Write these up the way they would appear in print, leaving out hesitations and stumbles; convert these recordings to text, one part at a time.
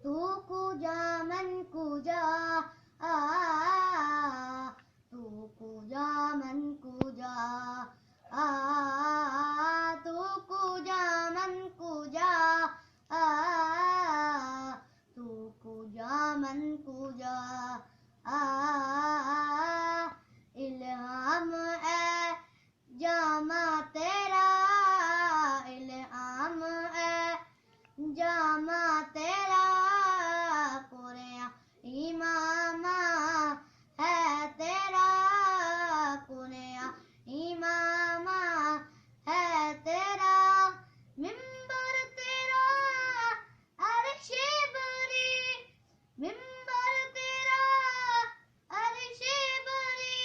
तू कुजा मन कुजा आ तू कुजा मन कुजा आ तू कुजा मन कुजा आ तू कुजा मन कुजा आ इल्हाम है जामा तेरा इल्हाम है जामा तेरा कुरया इमामा है तेरा कुरया इमामा है तेरा मिंबर तेरा अर्शे बरी मिंबर तेरा अर्शे बरी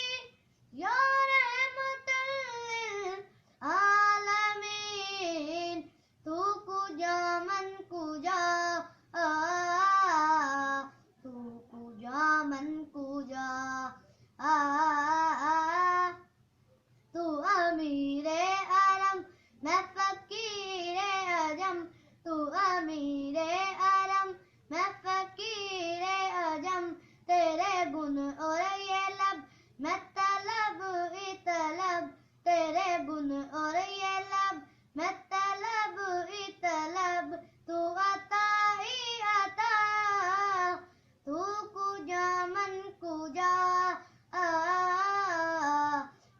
या रहमतल लिल आलमीन तू कुजा मन कुजा तू कुजा मन कुजा तू अमीरे अरम मैं फकीरे अजम तू अमीरे अरम मैं फकीरे अजम तेरे गुन और ये लब मैं तलब ही तलब तेरे गुन और ये लब मैं तलब ही तलब तू अता ही अता तू कुजा मन कुजा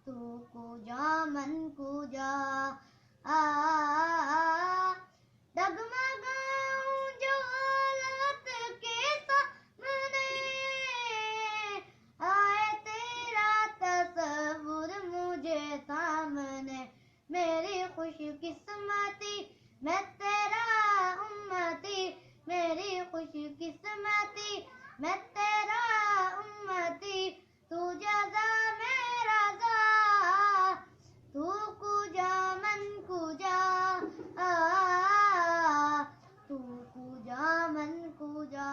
तू कुजा मन कुजा डगमगाऊं जो हालत के सामने आए तेरा तस्वुर मुझे सामने मेरी खुशकिस्मती मैं तेरा उम्मती मेरी खुशकिस्मती मैं तेरा उम्मती तू जज़ा मेरा ज़ा तू कुजा मन कुजा तू कुजा मन कुजा